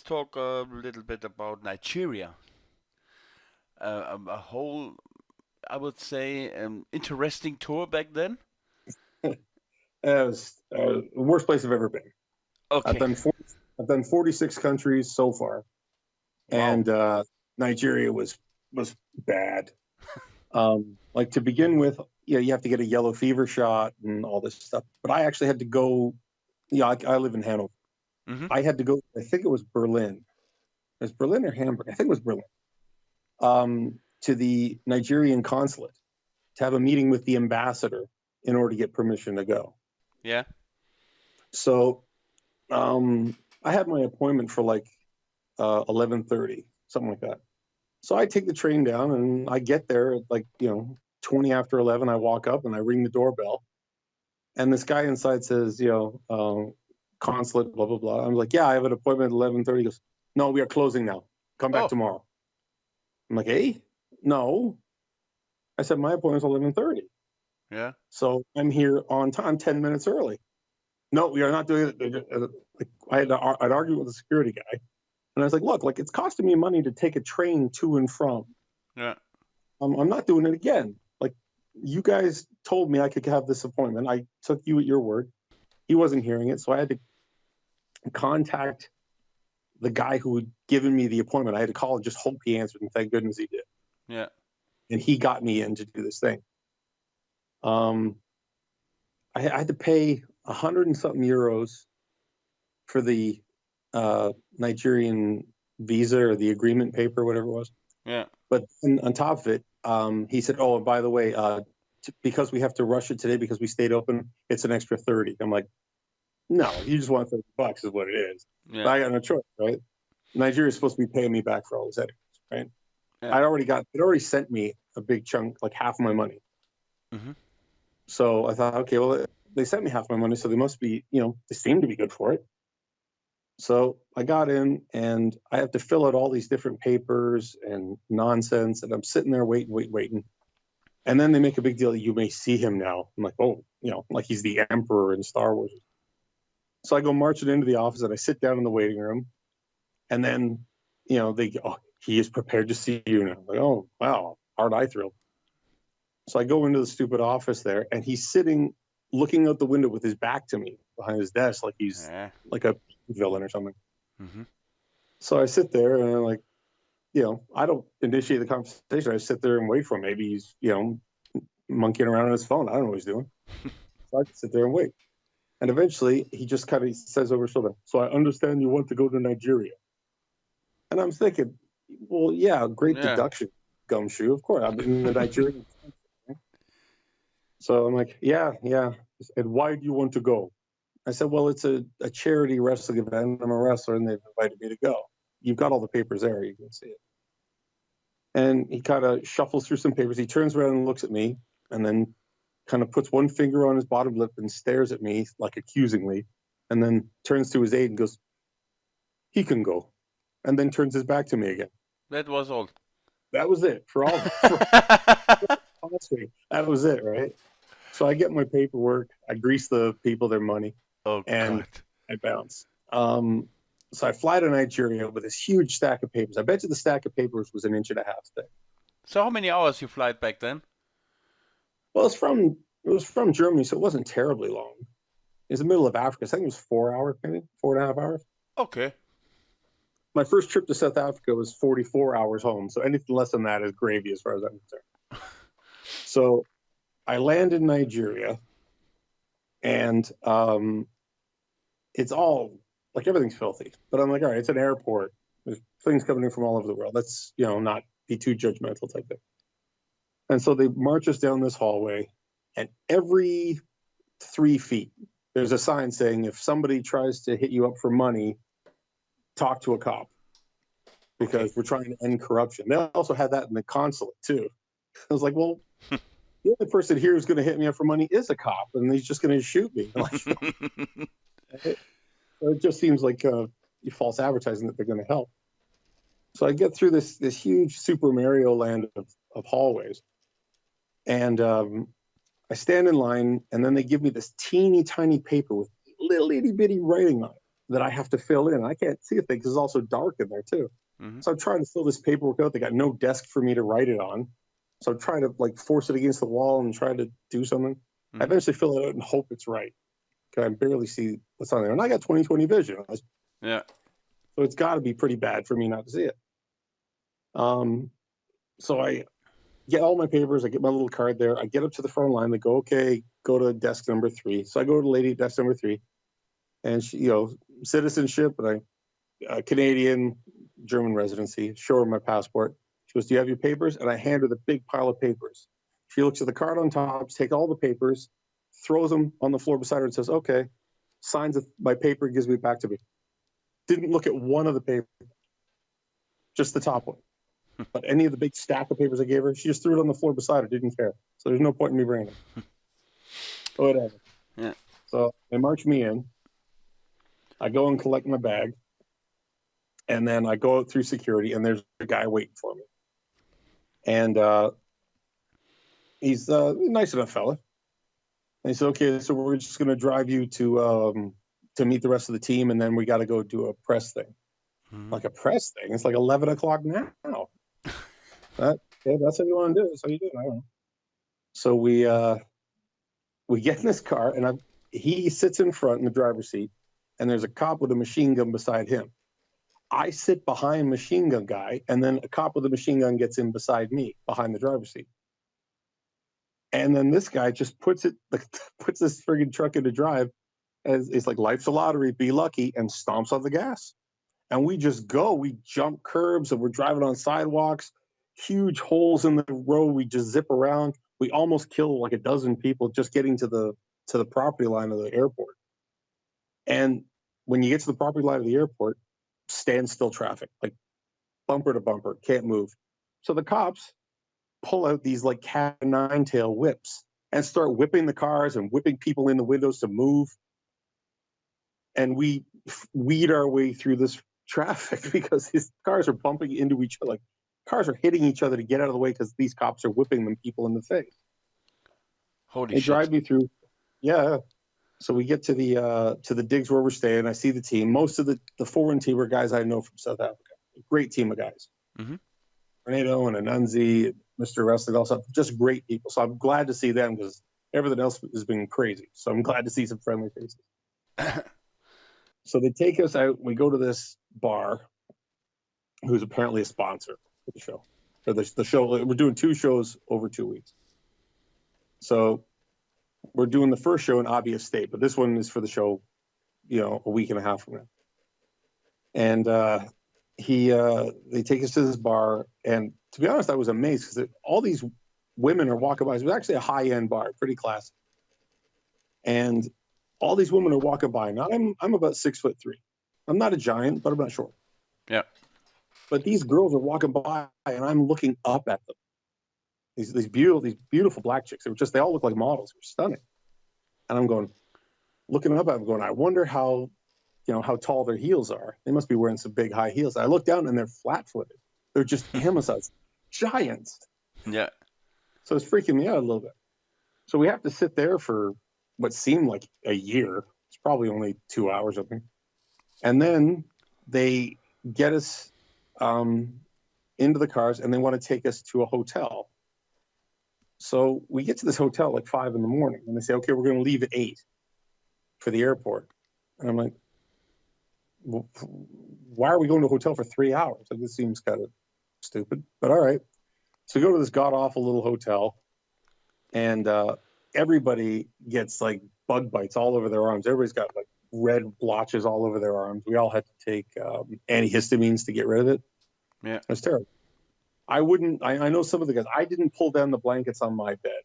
talk a little bit about Nigeria. A whole, I would say, interesting tour back then. It was the worst place I've ever been. I've Okay. done 40, I've done 46 countries so far, Wow. and Nigeria was bad. Like to begin with, you have to get a yellow fever shot and all this stuff. But I actually had to go. I live in Hanover. Hmm. I had to go. I think it was Berlin. It was Berlin or Hamburg. I think it was Berlin. To the Nigerian consulate to have a meeting with the ambassador in order to get permission to go. Yeah. So I had my appointment for like 11:30, something like that. So I take the train down and I get there at like 20 after 11. I walk up and I ring the doorbell, and this guy inside says, consulate, blah blah blah. I'm like, yeah, I have an appointment at 11:30. He goes, no, we are closing now. Come back Oh. tomorrow. I'm like, hey, no. I said my appointment's 11:30. Yeah. So I'm here on time, 10 minutes early. No, we are not doing it. I'd argue with the security guy. And I was like, look, like it's costing me money to take a train to and from. Yeah. I'm not doing it again. Like you guys told me I could have this appointment. I took you at your word. He wasn't hearing it. So I had to contact the guy who had given me the appointment. I had to call and just hope he answered. And thank goodness he did. Yeah. And he got me in to do this thing. I had to pay 100 and something euros for the Nigerian visa or the agreement paper, whatever it was. Yeah. But on top of it, he said, "Oh, and by the way, because we have to rush it today because we stayed open, it's an extra 30." I'm like, "No, you just want $30 is what it is." Yeah. But I got no choice, right? Nigeria's supposed to be paying me back for all this edits, right? Yeah. It already sent me a big chunk, like half of my money. Hmm. So I thought, okay, well, they sent me half my money, so they must be, they seem to be good for it. So I got in and I have to fill out all these different papers and nonsense. And I'm sitting there waiting. And then they make a big deal that you may see him now. I'm like, oh, like he's the emperor in Star Wars. So I go marching into the office and I sit down in the waiting room. And then, they go, oh, he is prepared to see you now. I'm like, oh, wow, aren't I thrilled? So I go into the stupid office there and he's sitting looking out the window with his back to me behind his desk like he's like a villain or something. Hmm. So I sit there and I'm like, I don't initiate the conversation. I sit there and wait for him. Maybe he's, monkeying around on his phone. I don't know what he's doing. So I sit there and wait. And eventually he just kind of says over his shoulder, so I understand you want to go to Nigeria. And I'm thinking, well, yeah, great deduction, gumshoe. Of course, I'm in the Nigerian. So I'm like, yeah. And why do you want to go? I said, well, it's a charity wrestling event. I'm a wrestler, and they've invited me to go. You've got all the papers there. You can see it. And he kind of shuffles through some papers. He turns around and looks at me, and then kind of puts one finger on his bottom lip and stares at me like accusingly, and then turns to his aide and goes, he can go. And then turns his back to me again. That was all. That was it for all. Honestly, that was it, right? So I get my paperwork, I grease the people their money, and God. I bounce. So I fly to Nigeria with this huge stack of papers. I bet you the stack of papers was 1.5 inches thick. So how many hours you flight back then? Well, it was from Germany, so it wasn't terribly long. It was the middle of Africa. I think it was 4 hours, maybe 4.5 hours. Okay. My first trip to South Africa was 44 hours home, so anything less than that is gravy as far as I'm concerned. So I land in Nigeria, and it's all like everything's filthy. But I'm like, all right, it's an airport. There's things coming in from all over the world. Let's not be too judgmental type thing. And so they march us down this hallway, and every 3 feet there's a sign saying if somebody tries to hit you up for money, talk to a cop, because we're trying to end corruption. They also had that in the consulate too. I was like, well, the only person here who's going to hit me up for money is a cop, and he's just going to shoot me. It just seems like false advertising that they're going to help. So I get through this huge Super Mario land of hallways, and I stand in line, and then they give me this teeny tiny paper with little itty bitty writing on it. that I have to fill in. I can't see a thing because it's also dark in there too. Mm-hmm. So I'm trying to fill this paperwork out. They got no desk for me to write it on. So I'm trying to like force it against the wall and try to do something. I eventually fill it out and hope it's right. Because I barely see what's on there. And I got 20/20 vision. Yeah. So it's got to be pretty bad for me not to see it. So I get all my papers. I get my little card there. I get up to the front line. They go, okay, go to desk number 3. So I go to the lady at desk number 3. And she, citizenship, and Canadian, German residency, show her my passport. She goes, do you have your papers? And I hand her the big pile of papers. She looks at the card on top, takes all the papers, throws them on the floor beside her and says, okay, signs my paper, gives me back to me. Didn't look at one of the papers, just the top one. But any of the big stack of papers I gave her, she just threw it on the floor beside her, didn't care. So there's no point in me bringing it. Whatever. Yeah. So they march me in. I go and collect my bag. And then I go out through security, and there's a guy waiting for me. And he's a nice enough fella. And he said, okay, so we're just going to drive you to meet the rest of the team, and then we got to go do a press thing. Mm-hmm. Like a press thing? It's like 11 o'clock now. That's what you want to do. That's how you do it. I don't know. So we get in this car, and he sits in front in the driver's seat, and there's a cop with a machine gun beside him. I sit behind machine gun guy, and then a cop with a machine gun gets in beside me behind the driver's seat. And then this guy just puts this friggin' truck into drive, as it's like life's a lottery, be lucky, and stomps on the gas. And we just go. We jump curbs, and we're driving on sidewalks, huge holes in the road. We just zip around. We almost kill like a dozen people just getting to the property line of the airport. And when you get to the property line of the airport, standstill traffic, like bumper to bumper, can't move. So the cops pull out these like cat and nine tail whips and start whipping the cars and whipping people in the windows to move. And we weed our way through this traffic because his cars are bumping into each other. Like cars are hitting each other to get out of the way because these cops are whipping them people in the face. Holy they shit. Drive me through. Yeah. So we get to the digs where we're staying. I see the team. Most of the foreign team are guys I know from South Africa. A great team of guys. Mm-hmm. Renato and Anunzi, Mr. Wrestling, also just great people. So I'm glad to see them because everything else has been crazy. So I'm glad to see some friendly faces. So they take us out. We go to this bar, who's apparently a sponsor for the show. For the show, we're doing 2 shows over 2 weeks. So we're doing the first show in Abia State, but this one is for the show, a week and a half from now. And they take us to this bar, and to be honest, I was amazed because all these women are walking by. It was actually a high-end bar, pretty classy. And all these women are walking by. Now I'm about 6'3". I'm not a giant, but I'm not short. Yeah. But these girls are walking by, and I'm looking up at them. These beautiful black chicks. They all look like models. They were stunning. And I'm looking up at them, going, I wonder how tall their heels are. They must be wearing some big high heels. I look down, and they're flat-footed. They're just Amazons, giants. Yeah. So it's freaking me out a little bit. So we have to sit there for what seemed like a year. It's probably only 2 hours, I think. And then they get us into the cars, and they want to take us to a hotel. So we get to this hotel like 5 a.m, and they say, okay, we're going to leave at 8 for the airport. And I'm like, well, why are we going to a hotel for 3 hours? Like, this seems kind of stupid, but all right. So we go to this god-awful little hotel, and everybody gets like bug bites all over their arms. Everybody's got like red blotches all over their arms. We all had to take antihistamines to get rid of it. Yeah. It's terrible. I know some of the guys, I didn't pull down the blankets on my bed,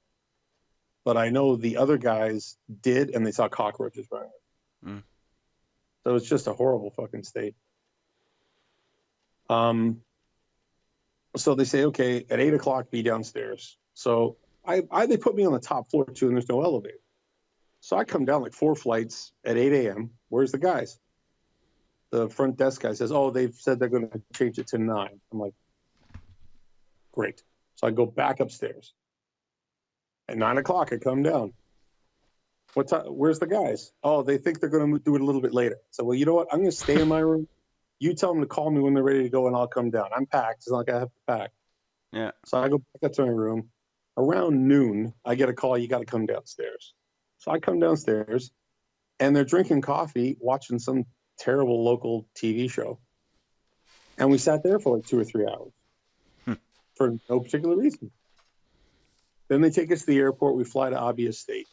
but I know the other guys did, and they saw cockroaches running. Mm. So it's just a horrible fucking state. So they say, okay, at 8 o'clock, be downstairs. So they put me on the top floor too, and there's no elevator. So I come down like 4 flights at 8 a.m. Where's the guys? The front desk guy says, oh, they've said they're going to change it to 9. I'm like, great. So I go back upstairs. At 9 o'clock, I come down. What time? Where's the guys? Oh, they think they're going to do it a little bit later. So, well, you know what? I'm going to stay in my room. You tell them to call me when they're ready to go, and I'll come down. I'm packed. It's not like I have to pack. Yeah. So I go back up to my room. Around noon, I get a call. You got to come downstairs. So I come downstairs, and they're drinking coffee, watching some terrible local TV show. And we sat there for like 2 or 3 hours for no particular reason. Then they take us to the airport. We fly to Abia State.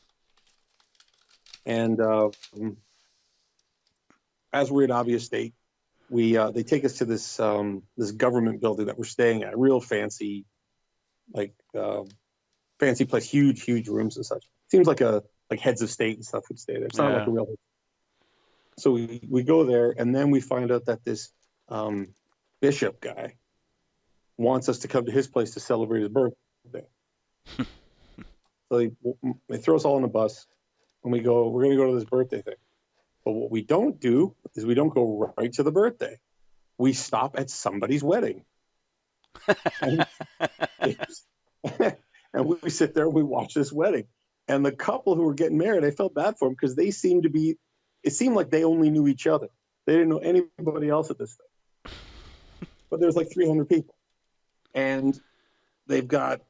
And as we're at Abia State, they take us to this this government building that we're staying at, real fancy, like fancy place, huge rooms and such. Seems like heads of state and stuff would stay there. It's not like a real. So we go there, and then we find out that this bishop guy wants us to come to his place to celebrate his birthday. So they throw us all on a bus, and we're going to go to this birthday thing. But what we don't do is we don't go right to the birthday. We stop at somebody's wedding. And we sit there and we watch this wedding. And the couple who were getting married, I felt bad for them because it seemed like they only knew each other. They didn't know anybody else at this thing. But there's like 300 people. And they've got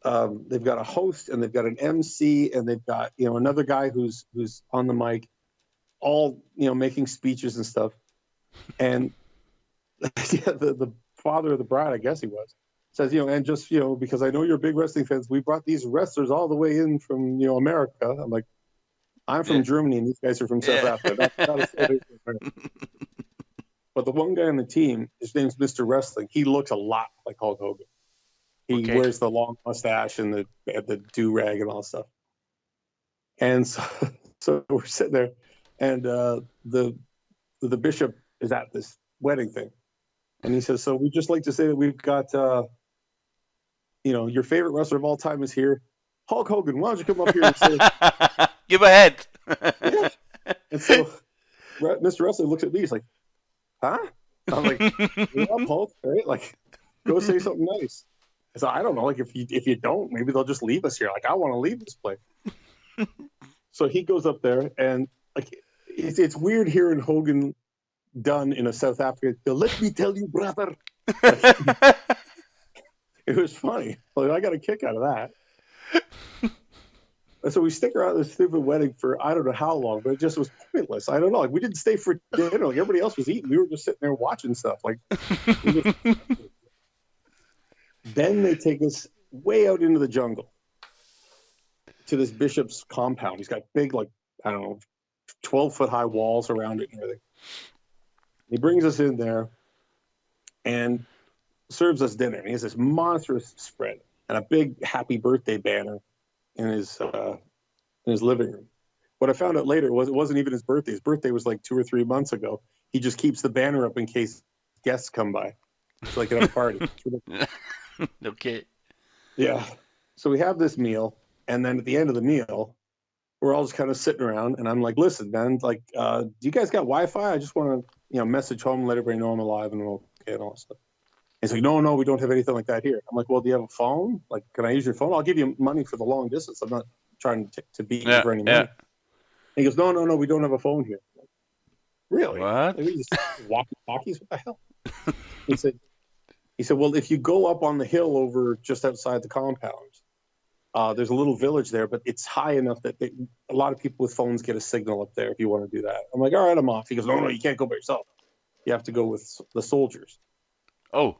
a host, and they've got an MC, and they've got, another guy who's on the mic, all, making speeches and stuff. And the father of the bride, I guess he was, says, and just, because I know you're big wrestling fans, we brought these wrestlers all the way in from, America. I'm like, I'm from Germany, and these guys are from South Africa. But the one guy on the team, his name's Mr. Wrestling. He looks a lot like Hulk Hogan. He wears the long mustache and the do-rag and all that stuff. And so we're sitting there, and the bishop is at this wedding thing. And he says, so we'd just like to say that we've got, your favorite wrestler of all time is here. Hulk Hogan, why don't you come up here and say... Give a head. Yeah. And so Mr. Wrestling looks at me, he's like, huh? I'm like, you're up, Hulk, right? Like, go say something nice. So I don't know, like if you don't, maybe they'll just leave us here. Like, I want to leave this place. So he goes up there, and like it's weird hearing Hogan done in a South African. Let me tell you, brother. Like, it was funny. Like, I got a kick out of that. And so we stick around this stupid wedding for I don't know how long, but it just was pointless. I don't know. Like, we didn't stay for dinner. Like, everybody else was eating. We were just sitting there watching stuff. Like. Then they take us way out into the jungle to this bishop's compound. He's got big, 12-foot high walls around it and everything. He brings us in there and serves us dinner. And he has this monstrous spread and a big happy birthday banner in his living room. What I found out later was it wasn't even his birthday. His birthday was like 2 or 3 months ago. He just keeps the banner up in case guests come by. It's like at a party. Okay. Yeah. So we have this meal, and then at the end of the meal, we're all just kind of sitting around, and I'm like, listen, man, like, do you guys got Wi-Fi? I just want to, message home and let everybody know I'm alive and I'm okay and all that stuff. He's like, no, we don't have anything like that here. I'm like, well, do you have a phone? Like, can I use your phone? I'll give you money for the long distance. I'm not trying to beat you for any money. And he goes, no, we don't have a phone here. Like, really? What? Like, we just walkie-talkies? What the hell? He said, well, if you go up on the hill over just outside the compound, there's a little village there, but it's high enough that a lot of people with phones get a signal up there if you want to do that. I'm like, all right, I'm off. He goes, no, you can't go by yourself. You have to go with the soldiers. Oh.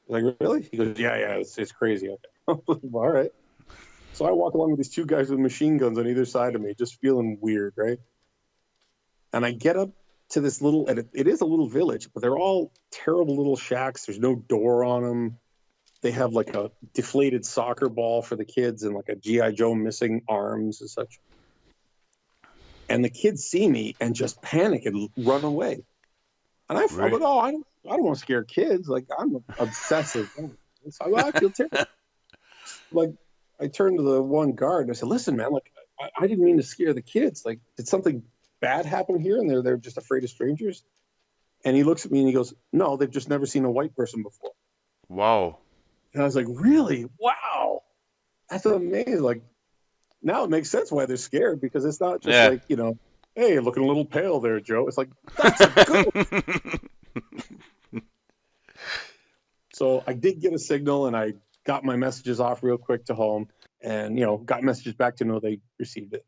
I'm like, really? He goes, yeah, it's crazy out there. All right. So I walk along with these two guys with machine guns on either side of me, just feeling weird, right? And I get up to this little, and it is a little village, but they're all terrible little shacks. There's no door on them. They have like a deflated soccer ball for the kids and like a G.I. Joe missing arms and such. And the kids see me and just panic and run away. And I'm like, oh, I don't want to scare kids. Like, I'm obsessive. So I feel terrible. Like, I turned to the one guard and I said, listen, man, like, I didn't mean to scare the kids. Like, did something bad happen here? And they're just afraid of strangers? And he looks at me and he goes, no, they've just never seen a white person before. Wow. And I was like, really? Wow. That's amazing. Like, now it makes sense why they're scared, because it's not just like, hey, you're looking a little pale there, Joe. It's like, that's a good one. So I did get a signal, and I got my messages off real quick to home, and got messages back to know they received it.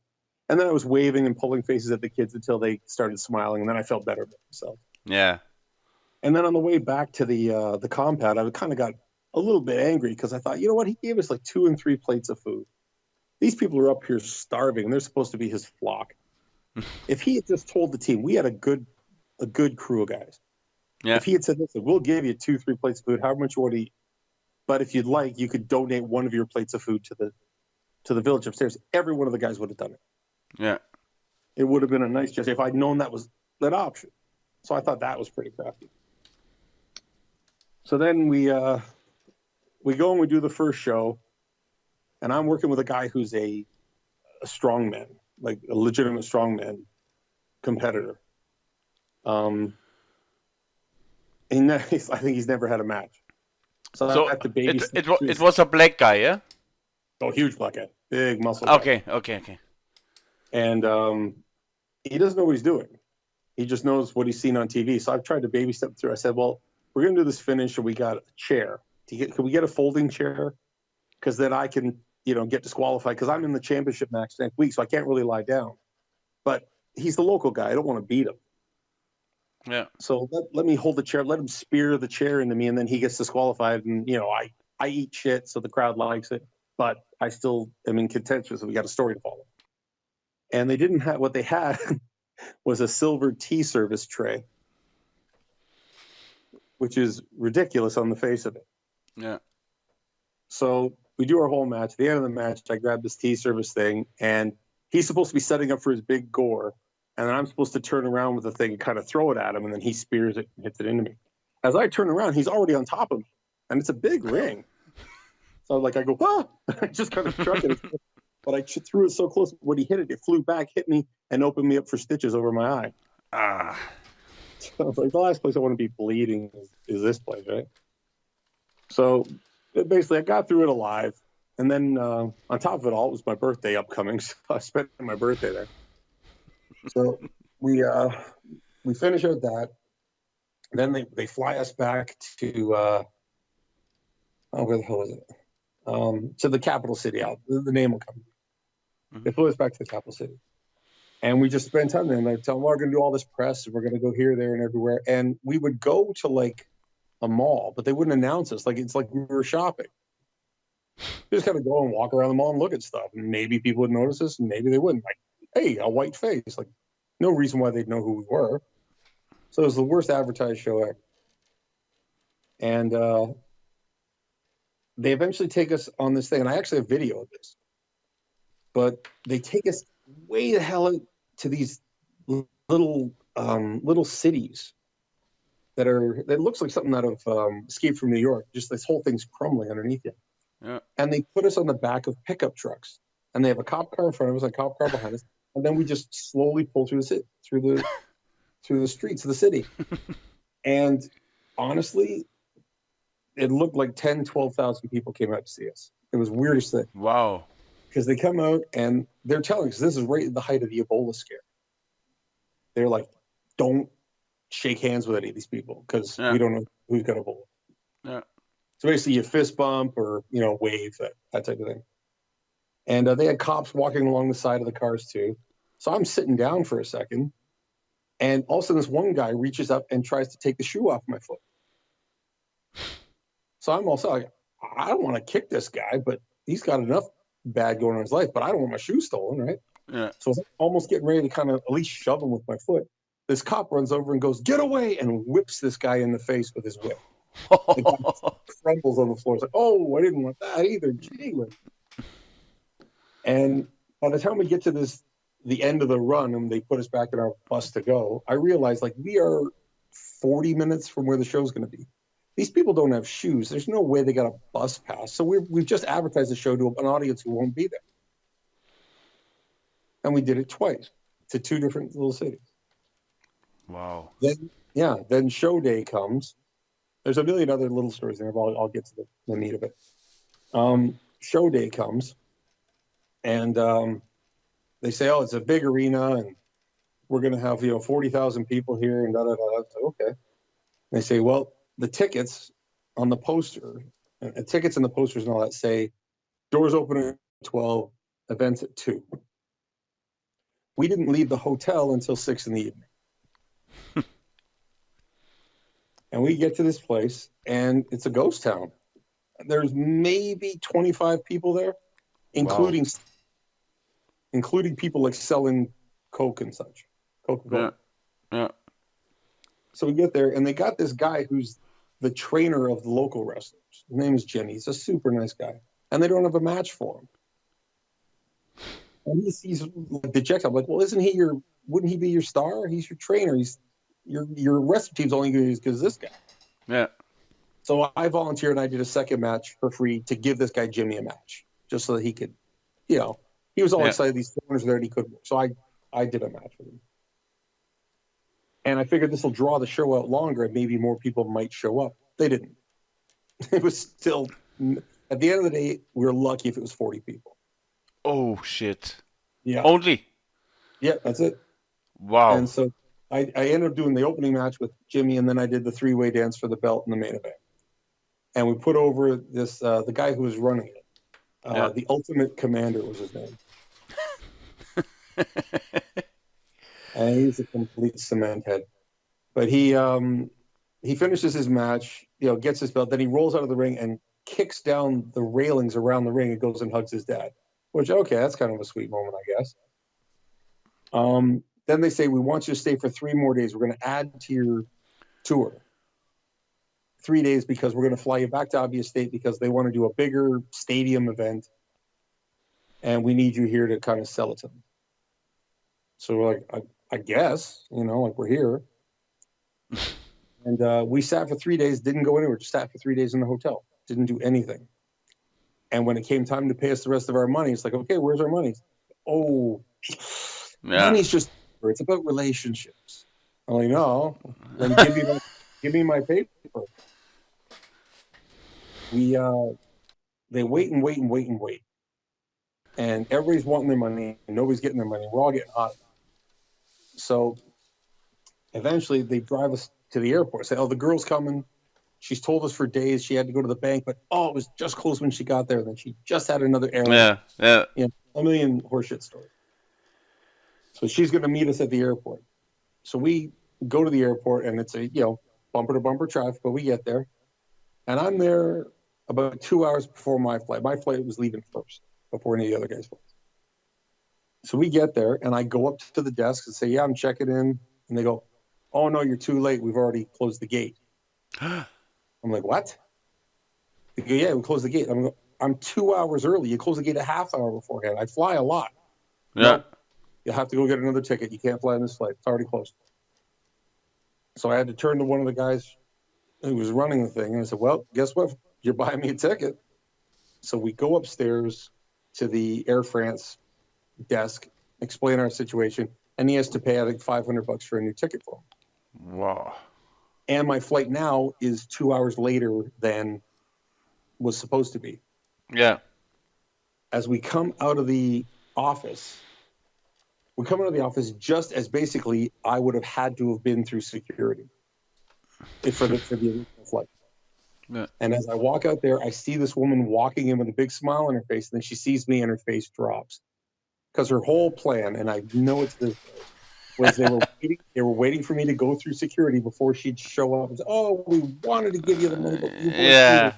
And then I was waving and pulling faces at the kids until they started smiling, and then I felt better about myself. Yeah. And then on the way back to the compound, I kind of got a little bit angry, because I thought, you know what, he gave us like 2 and 3 plates of food. These people are up here starving, and they're supposed to be his flock. If he had just told the team, we had a good crew of guys. Yeah. If he had said, listen, we'll give you 2-3 plates of food, however much you want to eat, but if you'd like, you could donate one of your plates of food to the village upstairs. Every one of the guys would have done it. Yeah. It would have been a nice gesture if I'd known that was that option. So I thought that was pretty crafty. So then we go and we do the first show, and I'm working with a guy who's a strongman, like a legitimate strongman competitor. I think he's never had a match. So I have to babysit. It was a black guy, yeah? Oh, huge black guy, big muscle guy. Okay. And he doesn't know what he's doing. He just knows what he's seen on TV. So I've tried to baby step through. I said, well, we're going to do this finish, and we got a chair. Can we get a folding chair? Because then I can, get disqualified, because I'm in the championship match next week, so I can't really lie down. But he's the local guy. I don't want to beat him. Yeah. So let me hold the chair, let him spear the chair into me, and then he gets disqualified. And, I eat shit, so the crowd likes it. But I still am in contention, so we got a story to follow. And they didn't have, what they had was a silver tea service tray, which is ridiculous on the face of it. Yeah. So we do our whole match. At the end of the match, I grab this tea service thing, and he's supposed to be setting up for his big gore. And then I'm supposed to turn around with the thing and kind of throw it at him, and then he spears it and hits it into me. As I turn around, he's already on top of me, and it's a big ring. So I go, ah! I just kind of struck it. But I threw it so close, when he hit it, it flew back, hit me, and opened me up for stitches over my eye. So I was like, the last place I want to be bleeding is this place, right? So basically, I got through it alive. And then on top of it all, it was my birthday upcoming, so I spent my birthday there. So we finish out that. Then they fly us back to where the hell is it? To the capital city. The name will come. Mm-hmm. They flew us back to the capital city, and we just spent time there. And they tell them, we're going to do all this press, and we're going to go here, there, and everywhere. And we would go to like a mall, but they wouldn't announce us. It's like we were shopping. We just kind of go and walk around the mall and look at stuff, and maybe people would notice us, and maybe they wouldn't. Like, hey, a white face. Like, no reason why they'd know who we were. So it was the worst advertised show ever. And they eventually take us on this thing, and I actually have video of this. But they take us way the hell out to these little cities that looks like something out of Escape from New York. Just this whole thing's crumbling underneath you. Yeah. And they put us on the back of pickup trucks, and they have a cop car in front of us, and a cop car behind us, and then we just slowly pull through the streets of the city. And honestly, it looked like 10, 12,000 people came out to see us. It was the weirdest thing. Wow. Because they come out and they're telling us, this is right at the height of the Ebola scare. They're like, don't shake hands with any of these people, because we don't know who's got Ebola. Yeah. So basically you fist bump or, wave, that type of thing. And they had cops walking along the side of the cars too. So I'm sitting down for a second, and all of a sudden this one guy reaches up and tries to take the shoe off my foot. So I'm also like, I don't want to kick this guy, but he's got enough bad going on in his life, but I don't want my shoe stolen, right? Yeah. So I'm almost getting ready to kind of at least shove him with my foot. This cop runs over and goes, get away, and whips this guy in the face with his whip. The guy crumbles on the floor. It's like, oh, I didn't want that either. Gee. And by the time we get to the end of the run, and they put us back in our bus to go, I realized, we are 40 minutes from where the show's going to be. These people don't have shoes. There's no way they got a bus pass. So we've just advertised the show to an audience who won't be there. And we did it twice to 2 different little cities. Wow. Then show day comes. There's a million other little stories there, but I'll get to the meat of it. Show day comes, And they say, "Oh, it's a big arena, and we're going to have 40,000 people here." And da da da. So, okay. And they say, "Well, the tickets on the poster, tickets and the posters and all that say doors open at 12, events at 2." We didn't leave the hotel until 6 in the evening. And we get to this place, and it's a ghost town. There's maybe 25 people there, Wow. including people like selling Coke and such, Coca-Cola. Yeah. Yeah. So we get there, and they got this guy who's the trainer of the local wrestlers. His name is Jimmy. He's a super nice guy, and they don't have a match for him. And he's like dejected. I'm like, well, wouldn't he be your star? He's your trainer. Your wrestling team's only good because this guy. Yeah. So I volunteered and I did a second match for free to give this guy Jimmy a match, just so that he could, he was all excited. These corners there, and he couldn't. So I did a match with him. And I figured this will draw the show out longer and maybe more people might show up. They didn't. It was still, at the end of the day, we were lucky if it was 40 people. Oh shit. Yeah. Only. Yeah, that's it. Wow. And so I ended up doing the opening match with Jimmy, and then I did the 3-way dance for the belt in the main event. And we put over this, the guy who was running it. The Ultimate Commander was his name. And he's a complete cement head. But he finishes his match, gets his belt, then he rolls out of the ring and kicks down the railings around the ring and goes and hugs his dad. Which, okay, that's kind of a sweet moment, I guess. Then they say, we want you to stay for 3 more days. We're going to add to your tour. 3 days because we're going to fly you back to Abia State because they want to do a bigger stadium event. And we need you here to kind of sell it to them. So we're like, I guess, like we're here. And we sat for 3 days, didn't go anywhere, just sat for 3 days in the hotel, didn't do anything. And when it came time to pay us the rest of our money, it's like, okay, where's our money? Oh, money's just, it's about relationships. I'm like, no, then give me my paper. They wait and wait and wait and wait. And everybody's wanting their money, and nobody's getting their money. We're all getting hot. So eventually they drive us to the airport. Say, oh, the girl's coming. She's told us for days she had to go to the bank, but it was just close when she got there. Then she just had another errand. Yeah. A million horseshit stories. So she's going to meet us at the airport. So we go to the airport, and it's a bumper to bumper traffic, but we get there, and I'm there about 2 hours before my flight. My flight was leaving first before any of the other guys' flights. So we get there, and I go up to the desk and say, yeah, I'm checking in. And they go, oh, no, you're too late. We've already closed the gate. I'm like, what? They go, yeah, we closed the gate. I'm 2 hours early. You close the gate a half hour beforehand. I fly a lot. Yeah. No, you have to go get another ticket. You can't fly on this flight. It's already closed. So I had to turn to one of the guys who was running the thing, and I said, well, guess what? You're buying me a ticket. So we go upstairs to the Air France desk, explain our situation, and he has to pay, I think, $500 for a new ticket for him. Wow. And my flight now is 2 hours later than was supposed to be. Yeah. As we come out of the office, just as basically I would have had to have been through security for the original flight. Yeah. And as I walk out there, I see this woman walking in with a big smile on her face, and then she sees me and her face drops. Because her whole plan, and I know it's this, was they were waiting for me to go through security before she'd show up and say, oh, we wanted to give you the money, but you Yeah.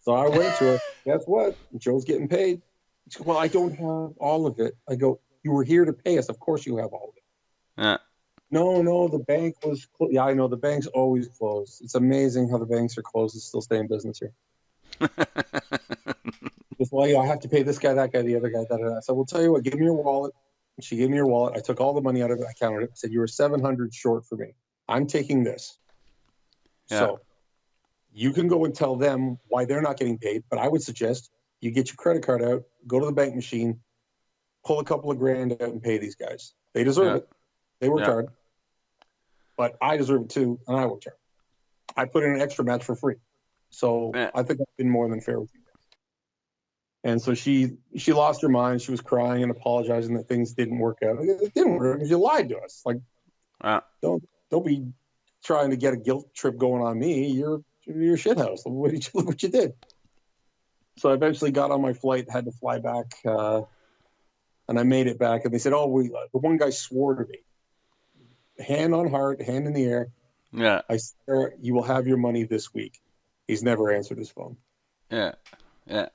So I went to her, guess what? Joe's getting paid. She goes, well, I don't have all of it. I go, you were here to pay us. Of course you have all of it. Yeah. No, the bank was closed. Yeah, I know. The bank's always closed. It's amazing how the banks are closed and still stay in business here. Just, well, I have to pay this guy, that guy, the other guy, that. So we'll tell you what, give me your wallet. And she gave me her wallet. I took all the money out of it. I counted it. I said, you were $700 short for me. I'm taking this. Yeah. So you can go and tell them why they're not getting paid, but I would suggest you get your credit card out, go to the bank machine, pull a couple of grand out and pay these guys. They deserve it. They worked hard. But I deserve it too, and I worked hard. I put in an extra match for free. So I think I've been more than fair with you guys. And so she lost her mind. She was crying and apologizing that things didn't work out. It didn't work because you lied to us. Like, Uh, don't be trying to get a guilt trip going on me. You're a shithouse. Look what you did. So I eventually got on my flight, had to fly back, and I made it back. And they said, "Oh, the one guy swore to me, hand on heart, hand in the air. yeah, I swear you will have your money this week." He's never answered his phone. yeah, yeah.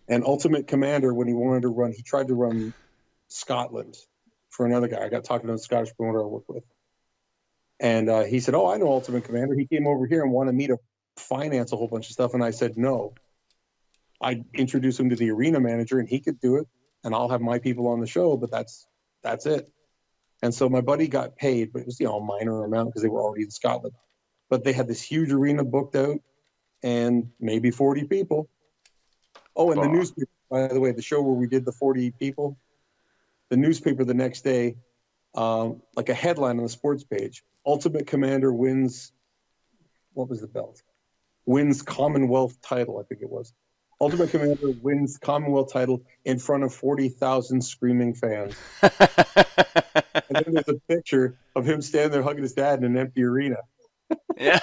And Ultimate Commander, when he wanted to run, he tried to run Scotland for another guy. I got talking to a Scottish promoter I work with. And he said, "Oh, I know Ultimate Commander." He came over here and wanted me to finance a whole bunch of stuff. And I said, "No." I introduced him to the arena manager and he could do it. And I'll have my people on the show, but that's it. And so my buddy got paid, but it was, a minor amount because they were already in Scotland. But they had this huge arena booked out and maybe 40 people. Oh, and the newspaper, by the way, the show where we did the 40 people, the newspaper the next day, like a headline on the sports page, Ultimate Commander wins, what was the belt? Wins Commonwealth title, I think it was. Ultimate Commander wins Commonwealth title in front of 40,000 screaming fans. And then there's a picture of him standing there hugging his dad in an empty arena. Yeah.